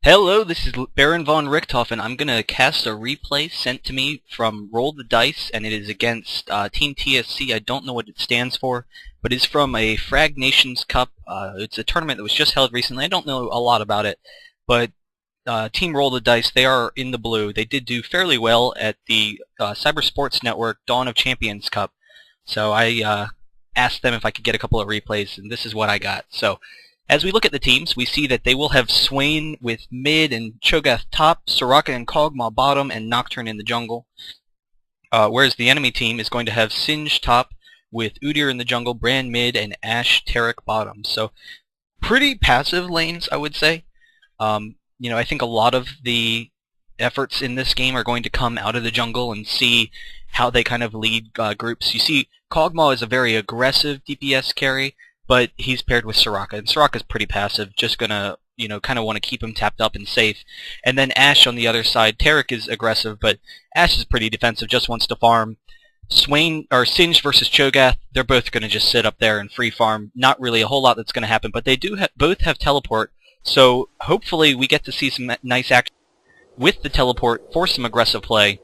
Hello, this is Baron von Richthofen, and I'm going to cast a replay sent to me from Roll the Dice, and it is against Team TSC. I don't know what it stands for, but it's from a Fragged Nations Cup. It's a tournament that was just held recently. I don't know a lot about it, but Team Roll the Dice, they are in the blue. They did do fairly well at the Cyber Sports Network Dawn of Champions Cup, so I asked them if I could get a couple of replays, and this is what I got. So, as we look at the teams, we see that they will have Swain with mid and Cho'Gath top, Soraka and Kog'Maw bottom, and Nocturne in the jungle. Whereas the enemy team is going to have Singe top with Udyr in the jungle, Brand mid, and Ashe Taric bottom. So pretty passive lanes, I would say. I think a lot of the efforts in this game are going to come out of the jungle and see how they kind of lead groups. You see, Kog'Maw is a very aggressive DPS carry, but he's paired with Soraka, and Soraka's pretty passive, just gonna, kind of want to keep him tapped up and safe. And then Ashe on the other side, Taric is aggressive, but Ashe is pretty defensive, just wants to farm. Swain, or Singe versus Cho'Gath, they're both gonna just sit up there and free farm. Not really a whole lot that's gonna happen, but they do both have teleport, so hopefully we get to see some nice action with the teleport for some aggressive play.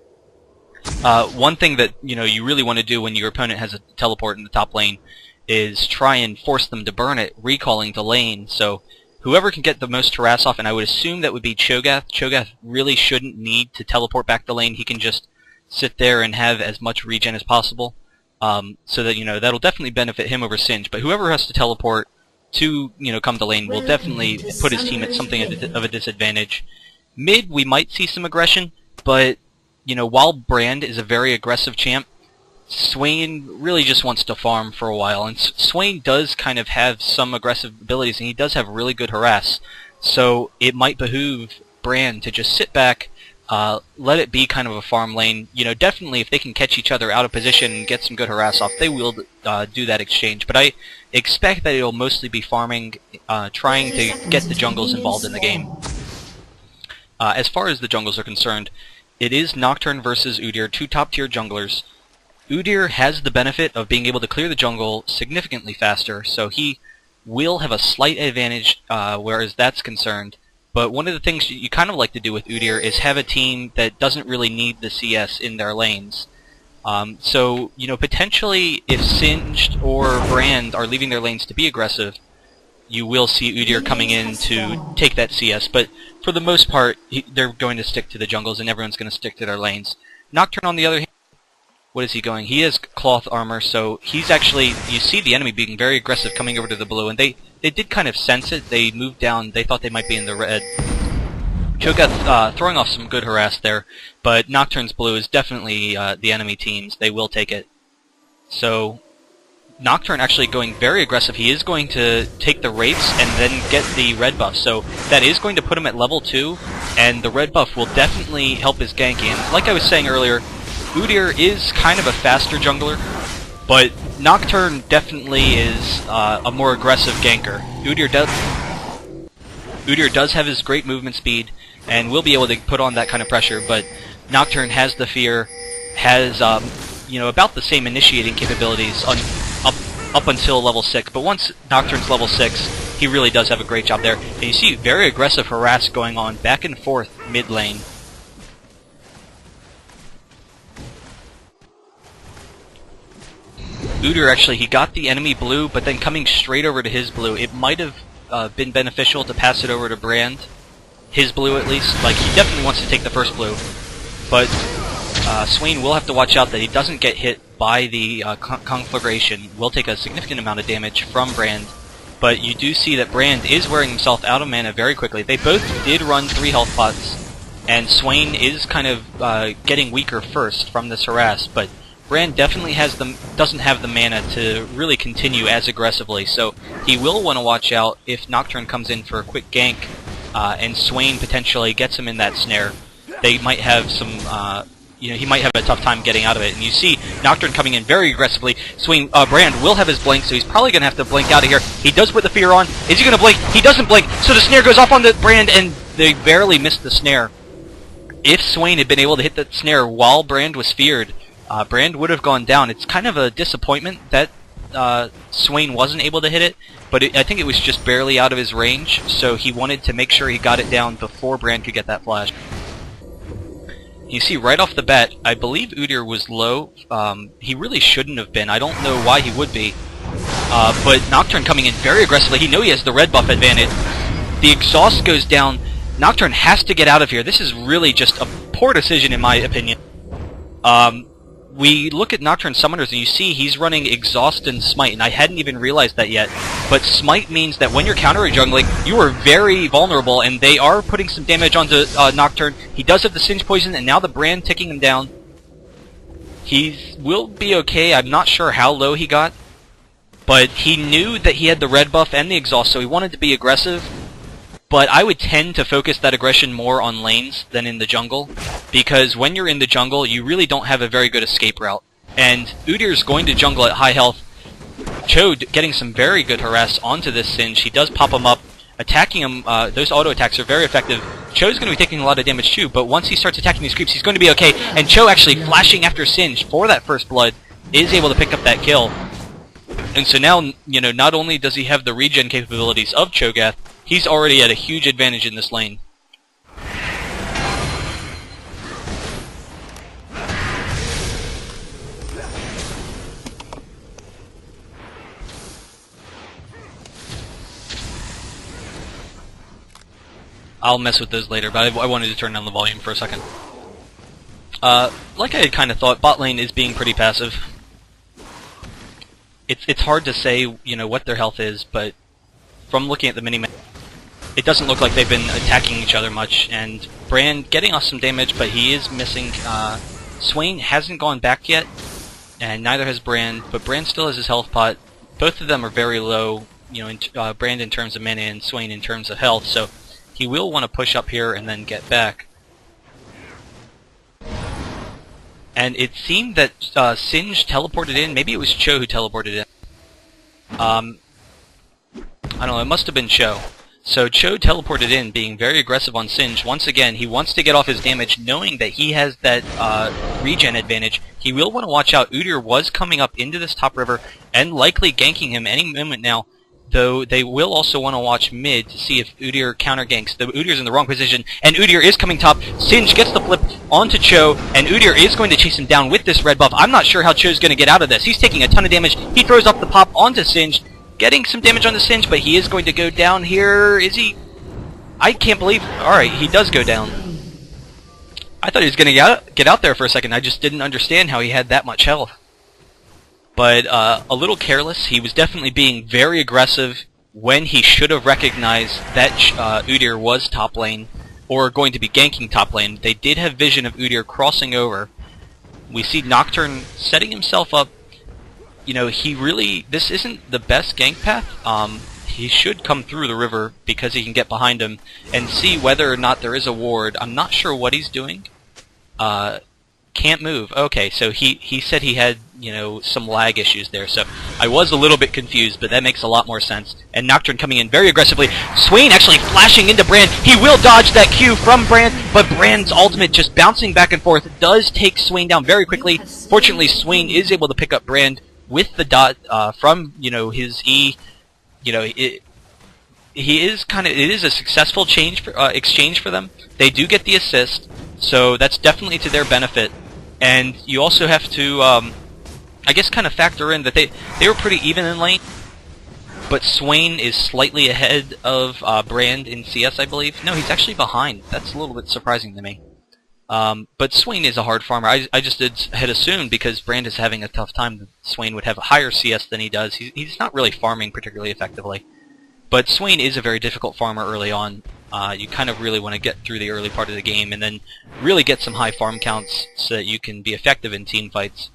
One thing that you really want to do when your opponent has a teleport in the top lane is try and force them to burn it, recalling the lane. So whoever can get the most harass off, and I would assume that would be Cho'Gath. Cho'Gath really shouldn't need to teleport back the lane. He can just sit there and have as much regen as possible. So that that'll definitely benefit him over Singe. But whoever has to teleport to come to lane will definitely put his team at something of a disadvantage. Mid, we might see some aggression, but while Brand is a very aggressive champ, Swain really just wants to farm for a while, and Swain does kind of have some aggressive abilities, and he does have really good harass, so it might behoove Brand to just sit back, let it be kind of a farm lane. Definitely if they can catch each other out of position and get some good harass off, they will do that exchange, but I expect that it'll mostly be farming, trying to get the jungles involved in the game. As far as the jungles are concerned, it is Nocturne versus Udyr, two top-tier junglers. Udyr has the benefit of being able to clear the jungle significantly faster, so he will have a slight advantage whereas that's concerned. But one of the things you kind of like to do with Udyr is have a team that doesn't really need the CS in their lanes. So, potentially if Singed or Brand are leaving their lanes to be aggressive, you will see Udyr coming in to take that CS, but for the most part, they're going to stick to the jungles and everyone's going to stick to their lanes. Nocturne, on the other hand, what is he going? He has cloth armor, so he's actually, you see the enemy being very aggressive coming over to the blue, and they did kind of sense it. They moved down, they thought they might be in the red. Cho'Gath throwing off some good harass there, but Nocturne's blue is definitely the enemy team's. They will take it. So Nocturne actually going very aggressive. He is going to take the Wraiths and then get the red buff, so that is going to put him at level 2, and the red buff will definitely help his gank. And like I was saying earlier, Udyr is kind of a faster jungler, but Nocturne definitely is a more aggressive ganker. Udyr does have his great movement speed and will be able to put on that kind of pressure, but Nocturne has the fear, has about the same initiating capabilities up until level 6, but once Nocturne's level 6, he really does have a great job there. And you see very aggressive harass going on back and forth mid lane. Udyr actually, he got the enemy blue, but then coming straight over to his blue, it might have been beneficial to pass it over to Brand. His blue, at least. Like, he definitely wants to take the first blue. But Swain will have to watch out that he doesn't get hit by the conflagration. Will take a significant amount of damage from Brand. But you do see that Brand is wearing himself out of mana very quickly. They both did run 3 health pots, and Swain is kind of getting weaker first from this harass, but Brand definitely doesn't have the mana to really continue as aggressively, so he will want to watch out if Nocturne comes in for a quick gank, and Swain potentially gets him in that snare. They might have some, he might have a tough time getting out of it. And you see Nocturne coming in very aggressively. Brand will have his blink, so he's probably going to have to blink out of here. He does put the fear on. Is he going to blink? He doesn't blink, so the snare goes off on the Brand, and they barely missed the snare. If Swain had been able to hit the snare while Brand was feared, Brand would have gone down. It's kind of a disappointment that Swain wasn't able to hit it, but I think it was just barely out of his range, so he wanted to make sure he got it down before Brand could get that flash. You see right off the bat, I believe Udyr was low. He really shouldn't have been. I don't know why he would be. But Nocturne coming in very aggressively. He knows he has the red buff advantage. The exhaust goes down. Nocturne has to get out of here. This is really just a poor decision in my opinion. We look at Nocturne Summoners and you see he's running Exhaust and Smite, and I hadn't even realized that yet. But Smite means that when you're counter-jungling, you are very vulnerable, and they are putting some damage onto Nocturne. He does have the Singe Poison, and now the Brand ticking him down. He will be okay. I'm not sure how low he got, but he knew that he had the red buff and the exhaust, so he wanted to be aggressive. But I would tend to focus that aggression more on lanes than in the jungle, because when you're in the jungle, you really don't have a very good escape route. And Udyr's going to jungle at high health. Cho getting some very good harass onto this Singe. He does pop him up, attacking him. Those auto attacks are very effective. Cho's going to be taking a lot of damage too, but once he starts attacking these creeps, he's going to be okay. And Cho actually flashing after Singe for that first blood is able to pick up that kill. And so now, not only does he have the regen capabilities of Cho'Gath, he's already at a huge advantage in this lane. I'll mess with those later, but I wanted to turn down the volume for a second. Like I had kind of thought, bot lane is being pretty passive. It's hard to say, what their health is, but from looking at the minimap, it doesn't look like they've been attacking each other much, and Brand getting us some damage, but he is missing. Swain hasn't gone back yet, and neither has Brand, but Brand still has his health pot. Both of them are very low, Brand in terms of mana and Swain in terms of health, so he will want to push up here and then get back. And it seemed that Singe teleported in. Maybe it was Cho who teleported in. I don't know, it must have been Cho. So Cho teleported in, being very aggressive on Singe. Once again, he wants to get off his damage, knowing that he has that regen advantage. He will want to watch out. Udyr was coming up into this top river, and likely ganking him any moment now. Though they will also want to watch mid to see if Udyr counter ganks. The Udyr's in the wrong position, and Udyr is coming top. Singe gets the flip onto Cho, and Udyr is going to chase him down with this red buff. I'm not sure how Cho's going to get out of this. He's taking a ton of damage. He throws up the pop onto Singe, getting some damage on the Singe, but he is going to go down here. Is he? I can't believe... Alright, he does go down. I thought he was going to get out there for a second. I just didn't understand how he had that much health. But a little careless. He was definitely being very aggressive when he should have recognized that Udyr was top lane, or going to be ganking top lane. They did have vision of Udyr crossing over. We see Nocturne setting himself up. He really... This isn't the best gank path. He should come through the river because he can get behind him and see whether or not there is a ward. I'm not sure what he's doing. Can't move. Okay, so he said he had, some lag issues there, so I was a little bit confused, but that makes a lot more sense. And Nocturne coming in very aggressively. Swain actually flashing into Brand. He will dodge that Q from Brand, but Brand's ultimate just bouncing back and forth does take Swain down very quickly. Fortunately, Swain is able to pick up Brand with the dot from, his E. It is a successful exchange for them. They do get the assist, so that's definitely to their benefit. And you also have to, I guess, kind of factor in that they were pretty even in lane, but Swain is slightly ahead of Brand in CS, I believe. No, he's actually behind. That's a little bit surprising to me. But Swain is a hard farmer. I just had assumed because Brand is having a tough time that Swain would have a higher CS than he does. He's not really farming particularly effectively. But Swain is a very difficult farmer early on. You kind of really want to get through the early part of the game and then really get some high farm counts so that you can be effective in team fights.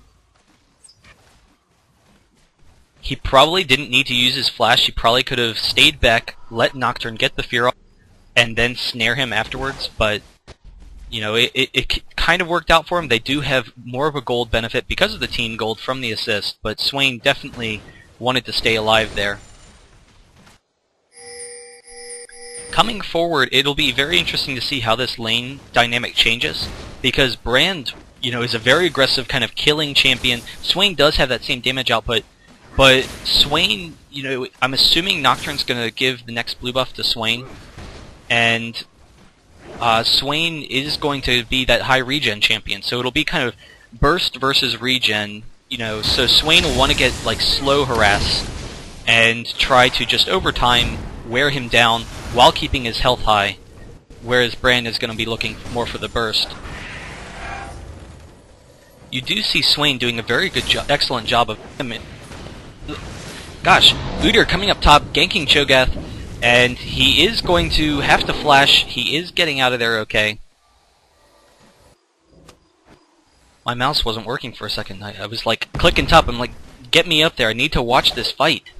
He probably didn't need to use his flash. He probably could have stayed back, let Nocturne get the fear off, and then snare him afterwards. But, it kind of worked out for him. They do have more of a gold benefit because of the team gold from the assist, but Swain definitely wanted to stay alive there. Coming forward, it'll be very interesting to see how this lane dynamic changes, because Brand, is a very aggressive kind of killing champion. Swain does have that same damage output, But Swain, I'm assuming Nocturne's going to give the next blue buff to Swain, and Swain is going to be that high regen champion, so it'll be kind of burst versus regen, so Swain will want to get like slow harass and try to just over time wear him down while keeping his health high, whereas Brand is going to be looking more for the burst. You do see Swain doing a very good excellent job of him. Gosh, Udyr coming up top, ganking Cho'Gath, and he is going to have to flash. He is getting out of there okay. My mouse wasn't working for a second. I was like clicking top. I'm like, get me up there. I need to watch this fight.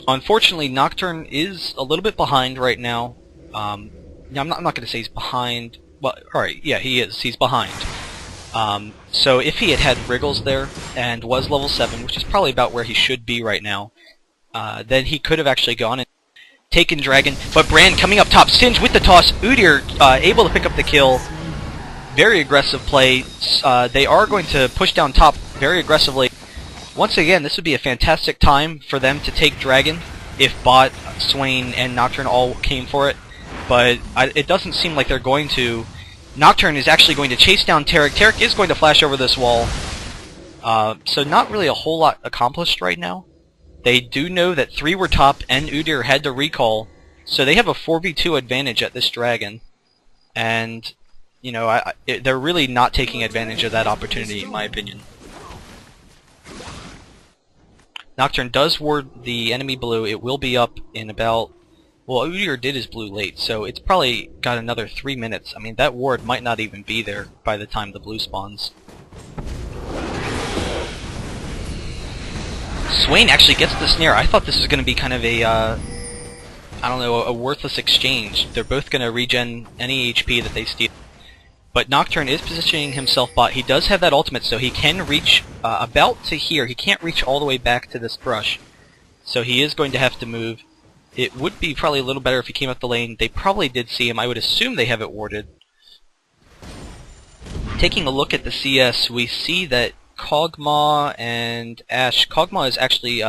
Unfortunately, Nocturne is a little bit behind right now. I'm not going to say he's behind. Well, alright, yeah, he is. He's behind. So if he had Wriggles there and was level 7, which is probably about where he should be right now, then he could have actually gone and taken Dragon. But Brand coming up top, Singe with the toss, Udyr able to pick up the kill. Very aggressive play. They are going to push down top very aggressively. Once again, this would be a fantastic time for them to take Dragon if Bot, Swain, and Nocturne all came for it. But it doesn't seem like they're going to. Nocturne is actually going to chase down Taric. Taric is going to flash over this wall. So not really a whole lot accomplished right now. They do know that 3 were top and Udyr had to recall, so they have a 4v2 advantage at this Dragon. And, they're really not taking advantage of that opportunity, in my opinion. Nocturne does ward the enemy blue. It will be up in about... Well, Udyr did his blue late, so it's probably got another 3 minutes. I mean, that ward might not even be there by the time the blue spawns. Swain actually gets the snare. I thought this was going to be kind of a, a worthless exchange. They're both going to regen any HP that they steal. But Nocturne is positioning himself bot. He does have that ultimate, so he can reach about to here. He can't reach all the way back to this brush. So he is going to have to move. It would be probably a little better if he came up the lane. They probably did see him. I would assume they have it warded. Taking a look at the CS, we see that Kog'Maw and Ashe. Kog'Maw is actually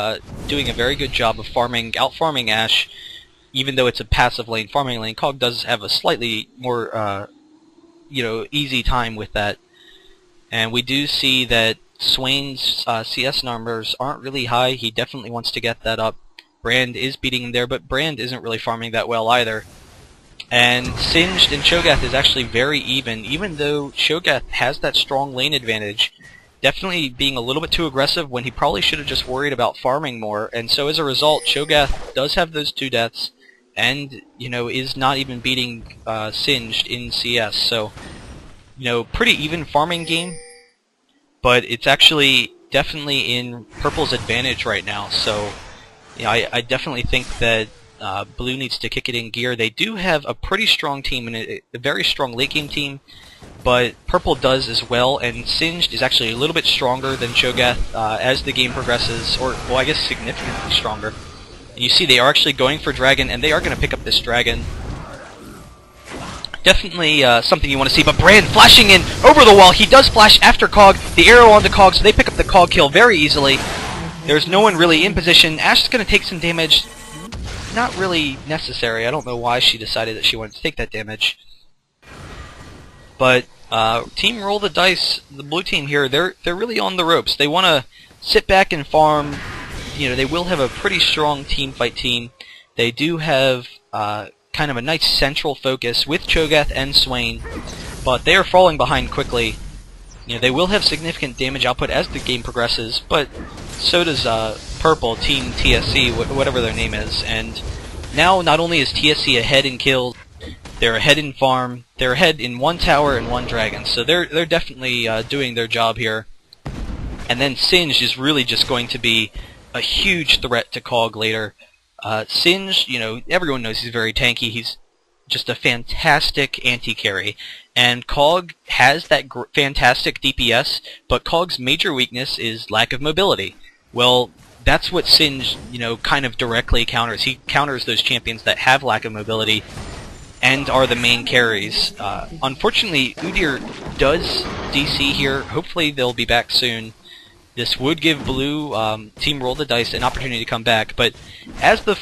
doing a very good job of out-farming Ashe, even though it's a passive lane, farming lane. Kog does have a slightly more, easy time with that. And we do see that Swain's CS numbers aren't really high. He definitely wants to get that up. Brand is beating him there, but Brand isn't really farming that well either. And Singed and Cho'Gath is actually very even though Cho'Gath has that strong lane advantage. Definitely being a little bit too aggressive when he probably should have just worried about farming more. And so as a result, Cho'Gath does have those 2 deaths, and, is not even beating Singed in CS. So, pretty even farming game, but it's actually definitely in Purple's advantage right now. So, I definitely think that Blue needs to kick it in gear. They do have a pretty strong team, and a very strong late game team, but Purple does as well, and Singed is actually a little bit stronger than Cho'Gath as the game progresses, or, well, I guess significantly stronger. And you see they are actually going for Dragon, and they are going to pick up this Dragon. Definitely something you want to see, but Brand flashing in over the wall. He does flash after Cog, the arrow onto Cog, so they pick up the Cog kill very easily. There's no one really in position. Ashe is going to take some damage. Not really necessary. I don't know why she decided that she wanted to take that damage. But team Roll the Dice, the blue team here, they're really on the ropes. They want to sit back and farm. They will have a pretty strong team fight team. They do have kind of a nice central focus with Cho'Gath and Swain, but they are falling behind quickly. They will have significant damage output as the game progresses, but so does Purple, Team TSC, whatever their name is. And now not only is TSC ahead in kills, they're ahead in farm, they're ahead in 1 tower and 1 dragon. So they're definitely doing their job here. And then Singed is really just going to be a huge threat to Cog later. Singed, everyone knows he's very tanky. He's just a fantastic anti-carry. And Cog has that fantastic DPS, but Cog's major weakness is lack of mobility. Well, that's what Singed, kind of directly counters. He counters those champions that have lack of mobility. and are the main carries. Unfortunately, Udyr does DC here. Hopefully they'll be back soon. This would give Blue, Team Roll the Dice, an opportunity to come back, but as the